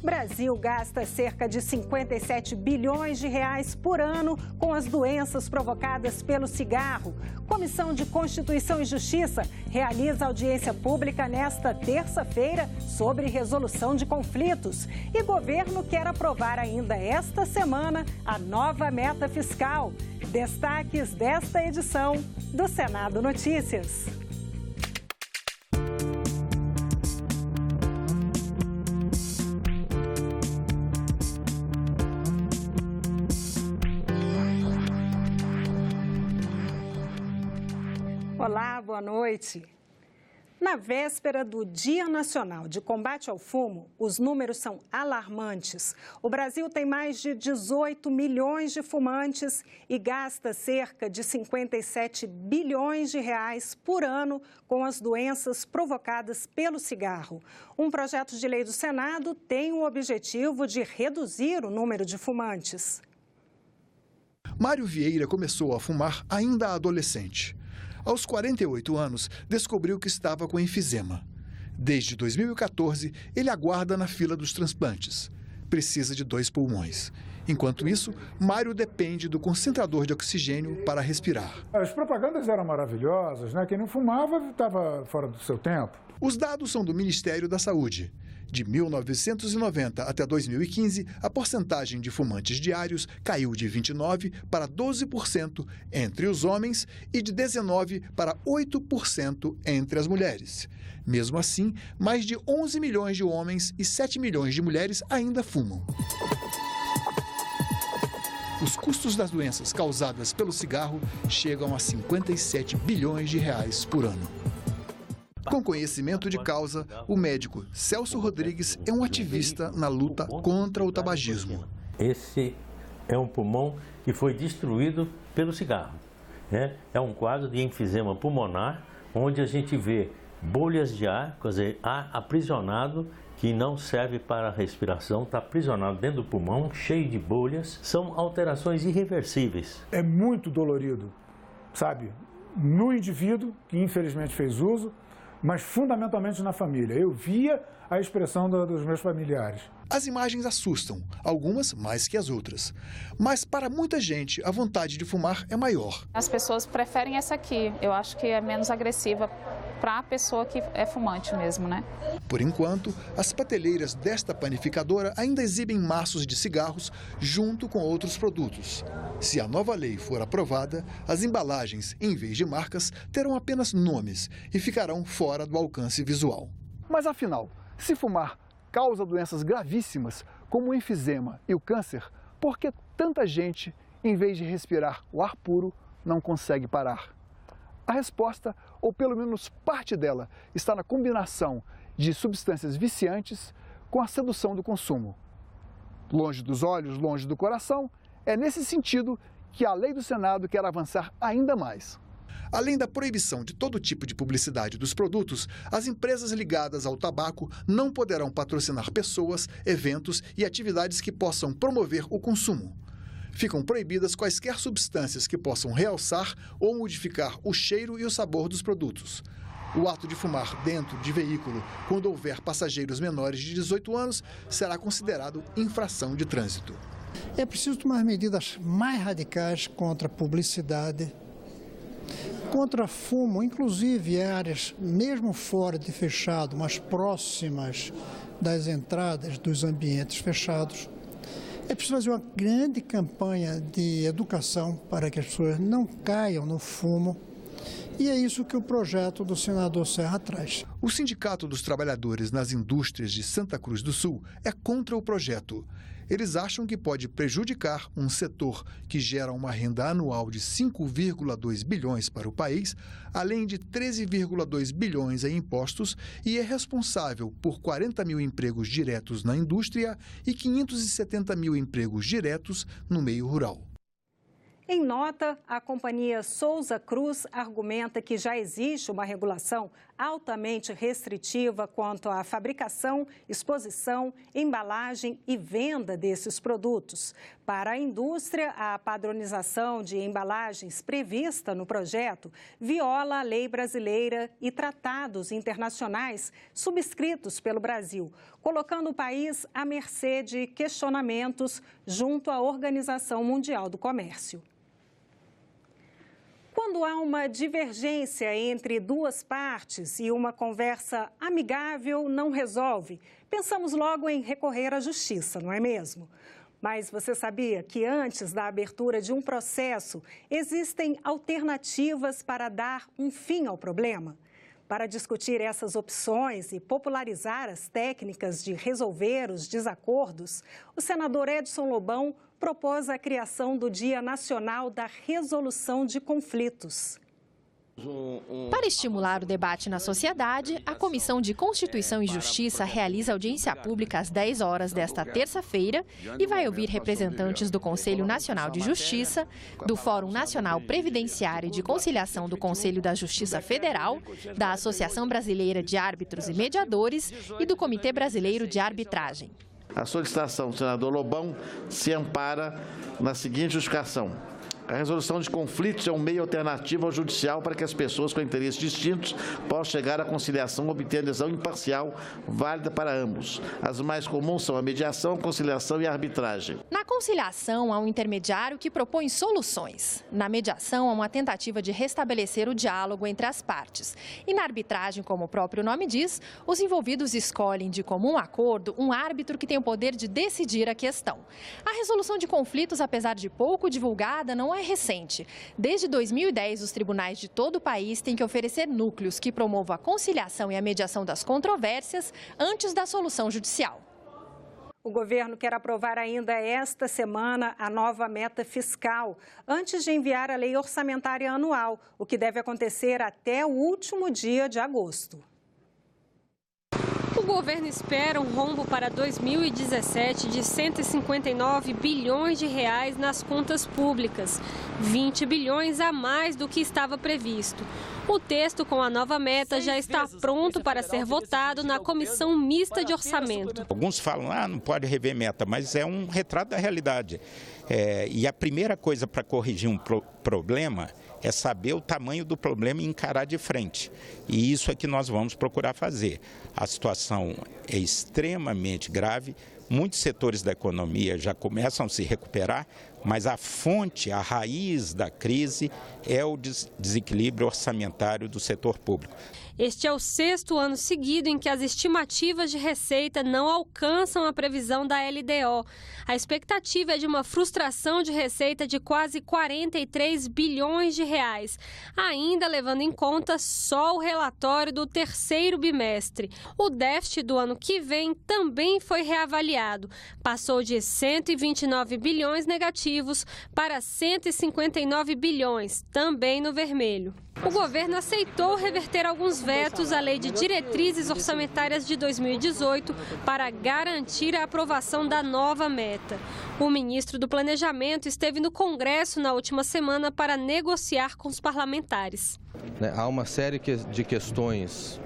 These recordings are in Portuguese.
Brasil gasta cerca de 57 bilhões de reais por ano com as doenças provocadas pelo cigarro. Comissão de Constituição e Justiça realiza audiência pública nesta terça-feira sobre resolução de conflitos. E governo quer aprovar ainda esta semana a nova meta fiscal. Destaques desta edição do Senado Notícias. Olá, boa noite. Na véspera do Dia Nacional de Combate ao Fumo, os números são alarmantes. O Brasil tem mais de 18 milhões de fumantes e gasta cerca de 57 bilhões de reais por ano com as doenças provocadas pelo cigarro. Um projeto de lei do Senado tem o objetivo de reduzir o número de fumantes. Mário Vieira começou a fumar ainda adolescente. Aos 48 anos, descobriu que estava com enfisema. Desde 2014, ele aguarda na fila dos transplantes. Precisa de 2 pulmões. Enquanto isso, Mário depende do concentrador de oxigênio para respirar. As propagandas eram maravilhosas, né? Quem não fumava estava fora do seu tempo. Os dados são do Ministério da Saúde. De 1990 até 2015, a porcentagem de fumantes diários caiu de 29% para 12% entre os homens e de 19% para 8% entre as mulheres. Mesmo assim, mais de 11 milhões de homens e 7 milhões de mulheres ainda fumam. Os custos das doenças causadas pelo cigarro chegam a 57 bilhões de reais por ano. Com conhecimento de causa, o médico Celso Rodrigues é um ativista na luta contra o tabagismo. Esse é um pulmão que foi destruído pelo cigarro. É um quadro de enfisema pulmonar, onde a gente vê bolhas de ar, quer dizer, ar aprisionado, que não serve para a respiração, está aprisionado dentro do pulmão, cheio de bolhas. São alterações irreversíveis. É muito dolorido, sabe, no indivíduo que infelizmente fez uso, mas fundamentalmente na família. Eu via a expressão dos meus familiares. As imagens assustam, algumas mais que as outras. Mas para muita gente, a vontade de fumar é maior. As pessoas preferem essa aqui. Eu acho que é menos agressiva para a pessoa que é fumante mesmo, né? Por enquanto, as prateleiras desta panificadora ainda exibem maços de cigarros junto com outros produtos. Se a nova lei for aprovada, as embalagens, em vez de marcas, terão apenas nomes e ficarão fora do alcance visual. Mas afinal, se fumar causa doenças gravíssimas como o enfisema e o câncer, por que tanta gente, em vez de respirar o ar puro, não consegue parar? A resposta, ou pelo menos parte dela, está na combinação de substâncias viciantes com a sedução do consumo. Longe dos olhos, longe do coração, é nesse sentido que a lei do Senado quer avançar ainda mais. Além da proibição de todo tipo de publicidade dos produtos, as empresas ligadas ao tabaco não poderão patrocinar pessoas, eventos e atividades que possam promover o consumo. Ficam proibidas quaisquer substâncias que possam realçar ou modificar o cheiro e o sabor dos produtos. O ato de fumar dentro de veículo, quando houver passageiros menores de 18 anos, será considerado infração de trânsito. É preciso tomar medidas mais radicais contra a publicidade, contra fumo, inclusive em áreas mesmo fora de fechado, mas próximas das entradas dos ambientes fechados. É preciso fazer uma grande campanha de educação para que as pessoas não caiam no fumo. E é isso que o projeto do senador Serra traz. O Sindicato dos Trabalhadores nas Indústrias de Santa Cruz do Sul é contra o projeto. Eles acham que pode prejudicar um setor que gera uma renda anual de 5,2 bilhões para o país, além de 13,2 bilhões em impostos, e é responsável por 40 mil empregos diretos na indústria e 570 mil empregos diretos no meio rural. Em nota, a companhia Souza Cruz argumenta que já existe uma regulação altamente restritiva quanto à fabricação, exposição, embalagem e venda desses produtos. Para a indústria, a padronização de embalagens prevista no projeto viola a lei brasileira e tratados internacionais subscritos pelo Brasil, colocando o país à mercê de questionamentos junto à Organização Mundial do Comércio. Quando há uma divergência entre duas partes e uma conversa amigável não resolve, pensamos logo em recorrer à justiça, não é mesmo? Mas você sabia que antes da abertura de um processo, existem alternativas para dar um fim ao problema? Para discutir essas opções e popularizar as técnicas de resolver os desacordos, o senador Edson Lobão propôs a criação do Dia Nacional da Resolução de Conflitos. Para estimular o debate na sociedade, a Comissão de Constituição e Justiça realiza audiência pública às 10 horas desta terça-feira e vai ouvir representantes do Conselho Nacional de Justiça, do Fórum Nacional Previdenciário e de Conciliação do Conselho da Justiça Federal, da Associação Brasileira de Árbitros e Mediadores e do Comitê Brasileiro de Arbitragem. A solicitação do senador Lobão se ampara na seguinte justificação. A resolução de conflitos é um meio alternativo ao judicial para que as pessoas com interesses distintos possam chegar à conciliação, obtendo adesão imparcial, válida para ambos. As mais comuns são a mediação, a conciliação e a arbitragem. Na conciliação, há um intermediário que propõe soluções. Na mediação, há uma tentativa de restabelecer o diálogo entre as partes. E na arbitragem, como o próprio nome diz, os envolvidos escolhem de comum acordo um árbitro que tem o poder de decidir a questão. A resolução de conflitos, apesar de pouco divulgada, não é recente. Desde 2010, os tribunais de todo o país têm que oferecer núcleos que promovam a conciliação e a mediação das controvérsias antes da solução judicial. O governo quer aprovar ainda esta semana a nova meta fiscal, antes de enviar a lei orçamentária anual, o que deve acontecer até o último dia de agosto. O governo espera um rombo para 2017 de 159 bilhões de reais nas contas públicas, 20 bilhões a mais do que estava previsto. O texto com a nova meta já está pronto para ser votado na Comissão Mista de Orçamento. Alguns falam, não pode rever meta, mas é um retrato da realidade. E a primeira coisa para corrigir um problema é saber o tamanho do problema e encarar de frente. E isso é que nós vamos procurar fazer. A situação é extremamente grave, muitos setores da economia já começam a se recuperar, mas a fonte, a raiz da crise é o desequilíbrio orçamentário do setor público. Este é o 6º ano seguido em que as estimativas de receita não alcançam a previsão da LDO. A expectativa é de uma frustração de receita de quase 43 bilhões de reais, ainda levando em conta só o relatório do 3º bimestre. O déficit do ano que vem também foi reavaliado. Passou de 129 bilhões negativos para 159 bilhões, também no vermelho. O governo aceitou reverter alguns vetos à Lei de Diretrizes Orçamentárias de 2018 para garantir a aprovação da nova meta. O ministro do Planejamento esteve no Congresso na última semana para negociar com os parlamentares. Há uma série de questões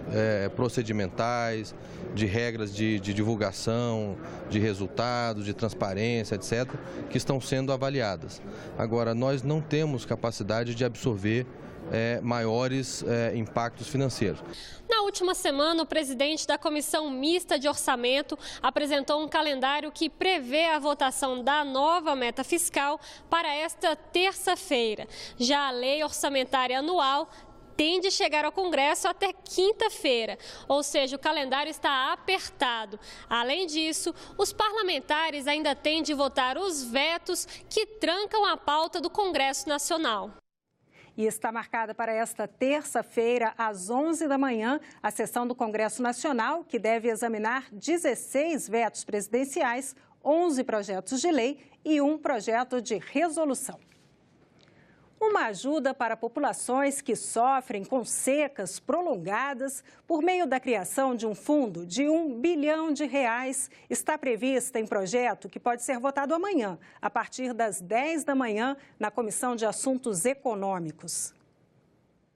procedimentais, de regras de divulgação, de resultados, de transparência, etc., que estão sendo avaliadas. Agora, nós não temos capacidade de absorver maiores impactos financeiros. Na última semana, o presidente da Comissão Mista de Orçamento apresentou um calendário que prevê a votação da nova meta fiscal para esta terça-feira. Já a lei orçamentária anual tem de chegar ao Congresso até quinta-feira, ou seja, o calendário está apertado. Além disso, os parlamentares ainda têm de votar os vetos que trancam a pauta do Congresso Nacional. E está marcada para esta terça-feira, às 11 da manhã, a sessão do Congresso Nacional, que deve examinar 16 vetos presidenciais, 11 projetos de lei e um projeto de resolução. Uma ajuda para populações que sofrem com secas prolongadas por meio da criação de um fundo de R$1 bilhão está prevista em projeto que pode ser votado amanhã, a partir das 10 da manhã, na Comissão de Assuntos Econômicos.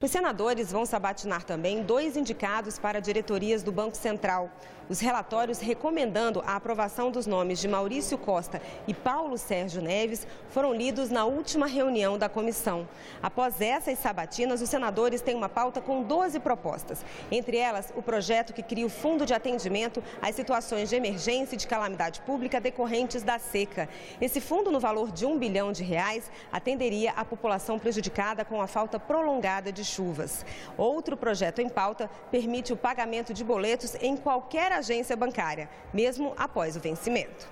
Os senadores vão sabatinar também 2 indicados para diretorias do Banco Central. Os relatórios recomendando a aprovação dos nomes de Maurício Costa e Paulo Sérgio Neves foram lidos na última reunião da comissão. Após essas sabatinas, os senadores têm uma pauta com 12 propostas. Entre elas, o projeto que cria o Fundo de Atendimento às situações de emergência e de calamidade pública decorrentes da seca. Esse fundo, no valor de R$1 bilhão, atenderia a população prejudicada com a falta prolongada de chuvas. Outro projeto em pauta permite o pagamento de boletos em qualquer agência bancária, mesmo após o vencimento.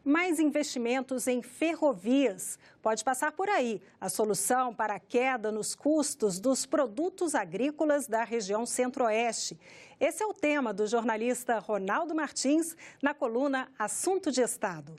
Mais investimentos em ferrovias. Pode passar por aí a solução para a queda nos custos dos produtos agrícolas da região Centro-Oeste. Esse é o tema do jornalista Ronaldo Martins na coluna Assunto de Estado.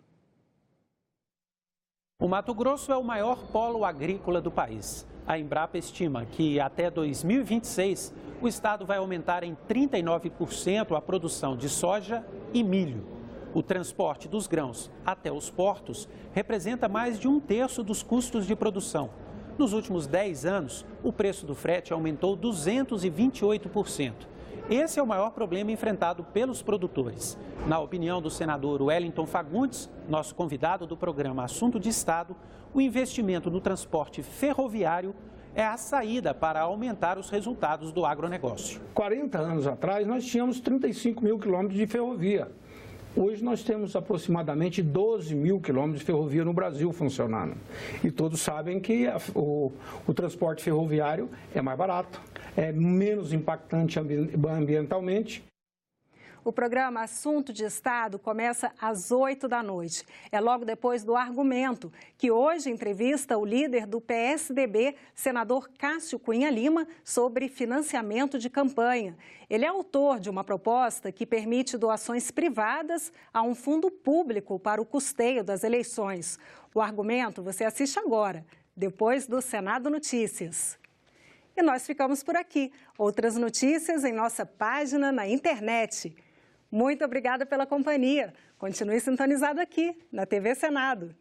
O Mato Grosso é o maior polo agrícola do país. A Embrapa estima que até 2026 o estado vai aumentar em 39% a produção de soja e milho. O transporte dos grãos até os portos representa mais de 1/3 dos custos de produção. Nos últimos 10 anos, o preço do frete aumentou 228%. Esse é o maior problema enfrentado pelos produtores. Na opinião do senador Wellington Fagundes, nosso convidado do programa Assunto de Estado, o investimento no transporte ferroviário é a saída para aumentar os resultados do agronegócio. 40 anos atrás, nós tínhamos 35 mil quilômetros de ferrovia. Hoje nós temos aproximadamente 12 mil quilômetros de ferrovia no Brasil funcionando. E todos sabem que o transporte ferroviário é mais barato, é menos impactante ambientalmente. O programa Assunto de Estado começa às 8 da noite. É logo depois do Argumento, que hoje entrevista o líder do PSDB, senador Cássio Cunha Lima, sobre financiamento de campanha. Ele é autor de uma proposta que permite doações privadas a um fundo público para o custeio das eleições. O Argumento você assiste agora, depois do Senado Notícias. E nós ficamos por aqui. Outras notícias em nossa página na internet. Muito obrigada pela companhia. Continue sintonizado aqui na TV Senado.